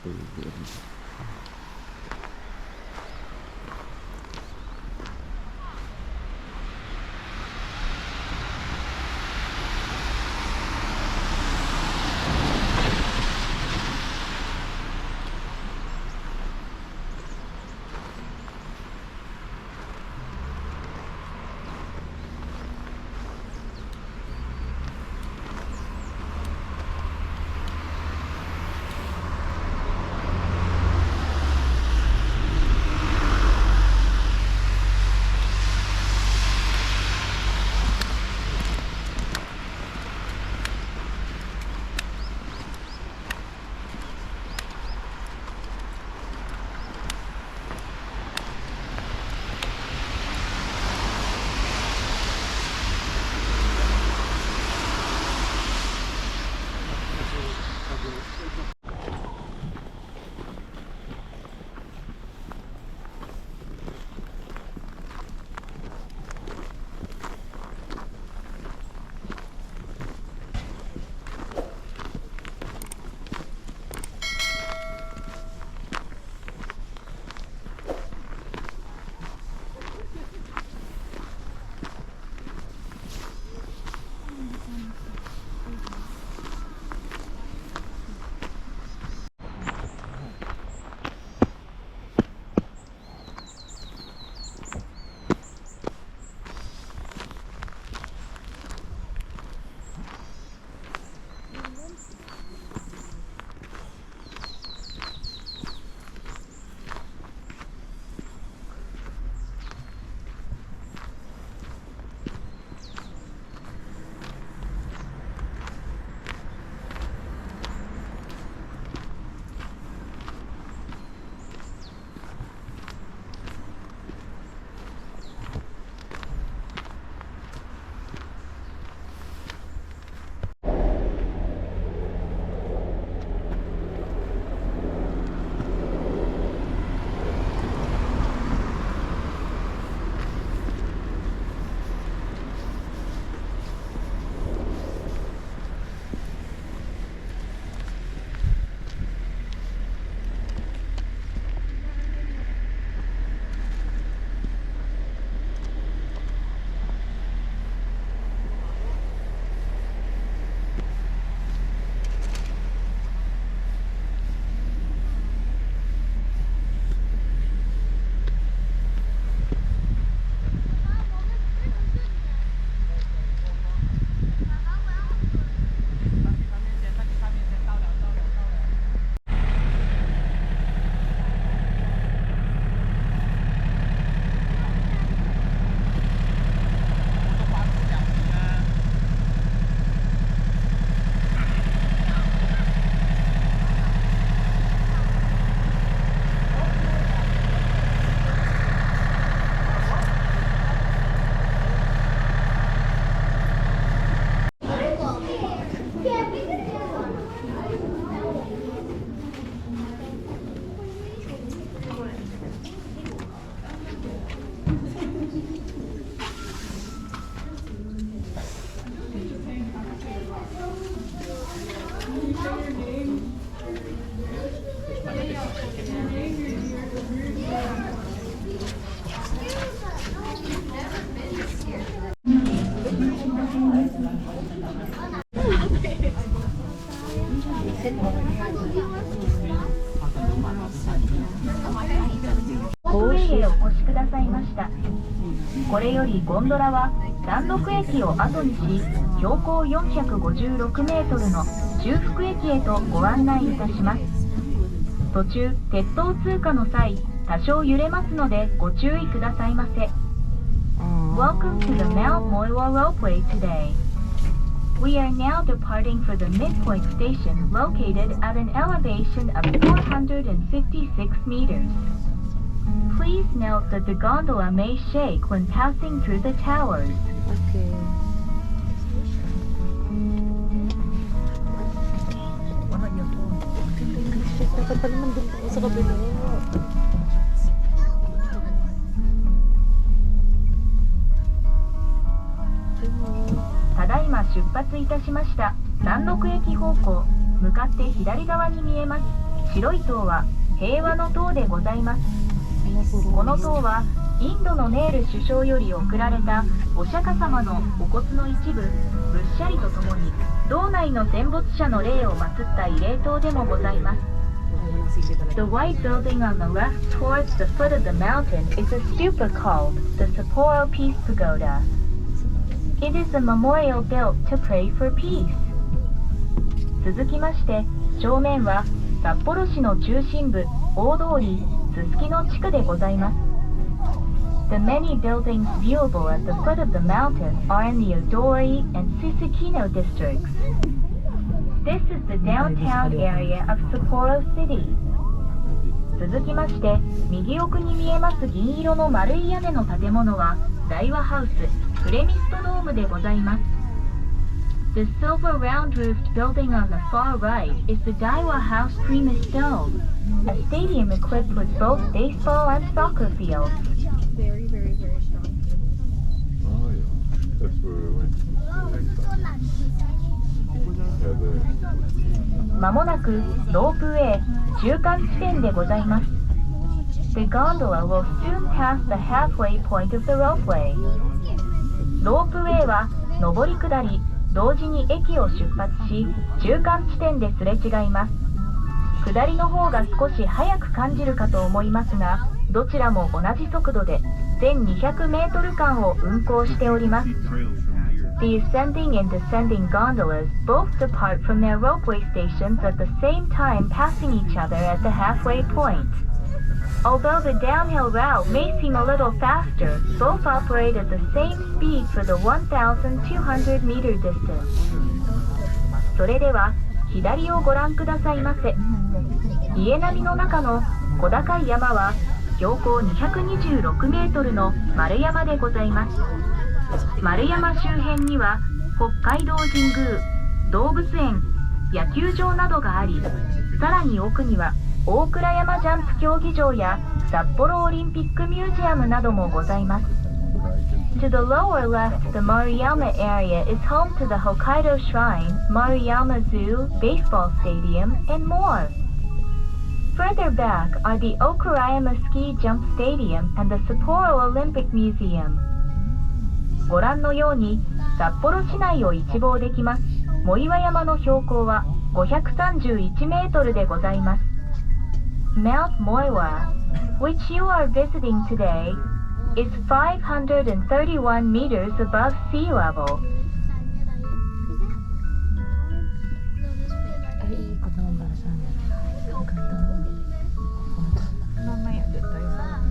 ปืนこれよりゴンドラは山麓駅を後にし、標高456メートルの中腹駅へとご案内いたします。途中、鉄塔通過の際、多少揺れますのでご注意くださいませ。Welcome to the Mt.Moiwa ropeway today. We are now departing for the midpoint station located at an elevation of 456 meters. Please note that the gondola may shake when passing through the towers. Okay. Dapat pala nandun ako sa kabila. ただいま出発いたしました。山麓駅方向、向かって左側に見えます。白い塔は平和の塔でございます。この塔はインドのネール首相より贈られたお釈迦様のお骨の一部、仏舎利とともに道内の戦没者の霊を祀った慰霊塔でもございます。The white building on the left towards the foot of the mountain is a stupa called the Sapporo Peace Pagoda. It is a memorial built to pray for peace. 続きまして、正面は札幌市の中心部、大通り、すすきの地区でございます。The many buildings viewable at the foot of the mountain are in the Odori and Susukino districts. This is the downtown area of Sapporo City. 続きまして、右奥に見えます銀色の丸い屋根の建物は大和ハウス、プレミストドームでございます。The silver round-roofed building on the far right is the Daiwa House Premise Dome, a stadium equipped with both baseball and soccer fields. Very, very, very strong. Oh yeah, that's where we went. まもなくロープウェイ中間地点でございます。The gondola will soon pass the halfway point of the ropeway. ロープウェイは上り下り同時に駅を出発し、中間地点ですれ違います。下りの方が少し速く感じるかと思いますが、どちらも同じ速度で1200メートル間を運行しております。The ascending and descending gondolas both depart from their ropeway stations at the same time, passing each other at the halfway point. Although the downhill route may seem a little faster, both operate at the same speed for the 1,200 meter distance. それでは左をご覧くださいませ。家並みの中の小高い山は標高226メートルの丸山でございます。丸山周辺には北海道神宮、動物園、野球場などがあり、さらに奥には大倉山ジャンプ競技場や札幌オリンピックミュージアムなどもございます。To the lower left, the Moiwayama area is home to the Hokkaido Shrine, Moiwayama Zoo, baseball stadium, and more. Further back are the Okurayama Ski Jump Stadium and the Sapporo Olympic Museum. ご覧のように札幌市内を一望できます。藻岩山の標高は531メートルでございます。Mt.Moiwa, which you are visiting today, is 531 meters above sea level. Mamaya doon tayo sa harap.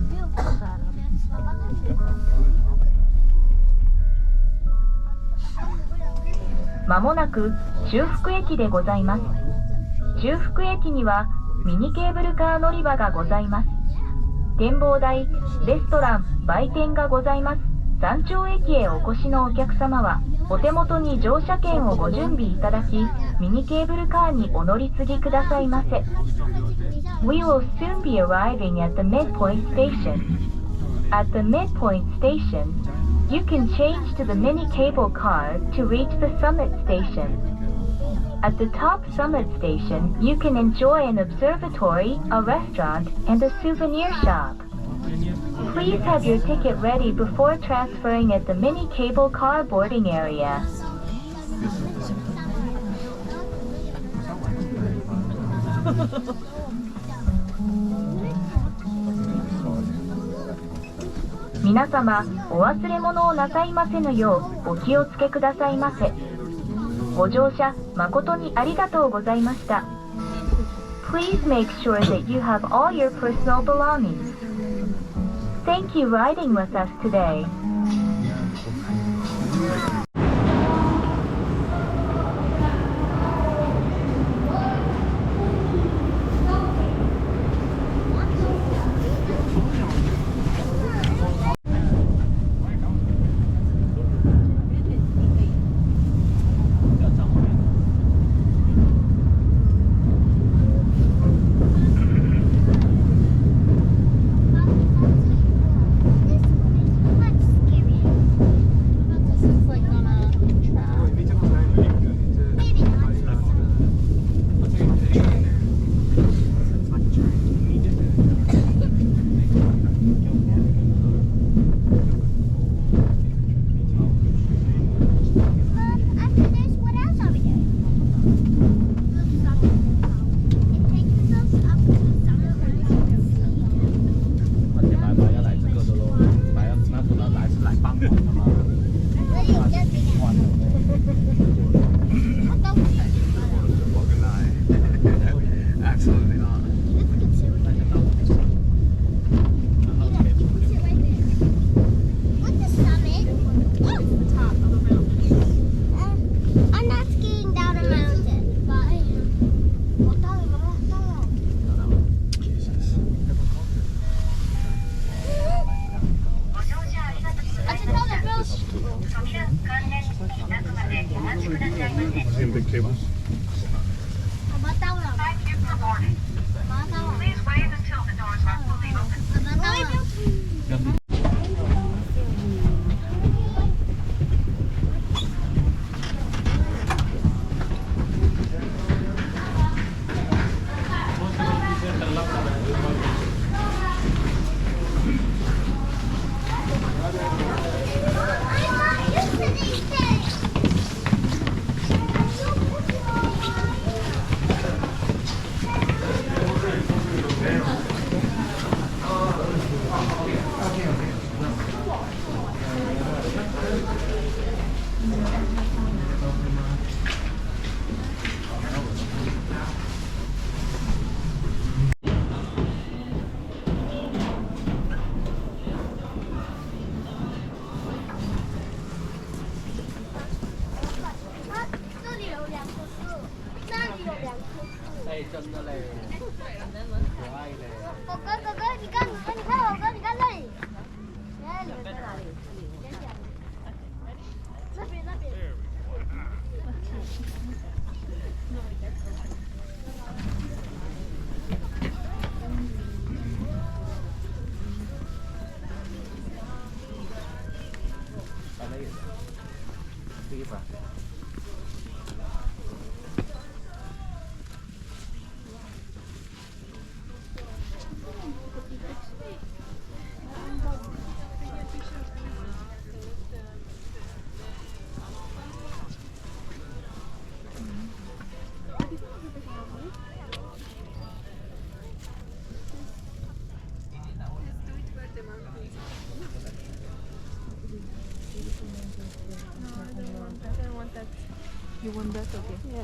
まもなく中福駅でございます。中福駅にはミニケーブルカー乗り場がございます。展望台、レストラン、売店がございます。山頂駅へお越しのお客様はお手元に乗車券をご準備いただき、ミニケーブルカーにお乗り継ぎくださいませ。We will soon be arriving at the midpoint station. At the midpoint station, you can change to the mini cable car to reach the summit station. At the top summit station, you can enjoy an observatory, a restaurant, and a souvenir shop. Please have your ticket ready before transferring at the mini cable car boarding area. 皆様、お忘れ物をなさいませぬようお気をつけくださいませ。ご乗車誠にありがとうございました。Please make sure that you have all your personal belongings. Thank you riding with us today. こ I'm not skiing down a mountain. Same big tables. Please wait until the doors are fully open. You want that? Okay. Yeah.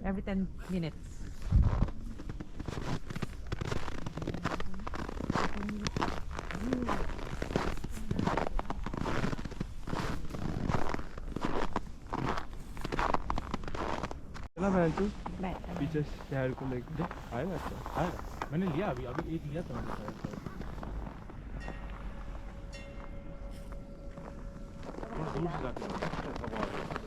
Every 10 minutes. चला मैं तू Bye. पीछे शहर को लेके आएगा अच्छा आएगा मैंने लिया अभी अभी एक लिया था मैंने शायद थोड़ा दूर से जाके हवा आ रही है।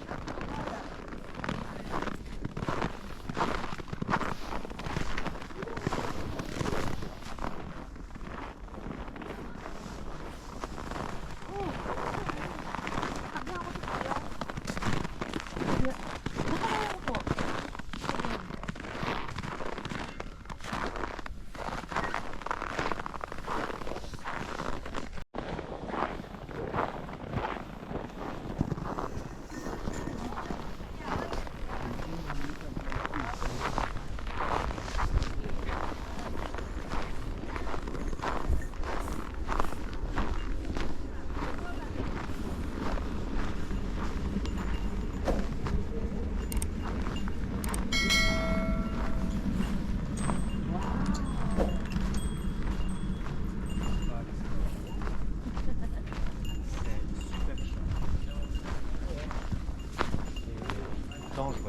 Dange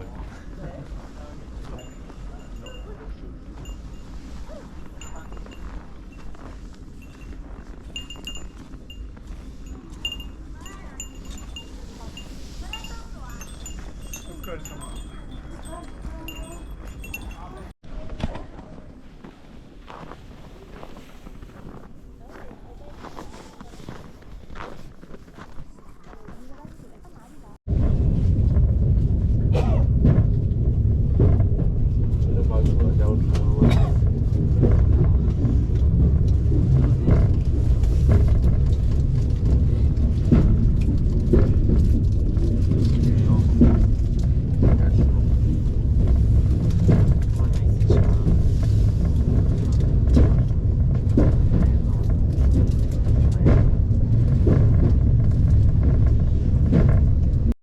Hokkaido-sama.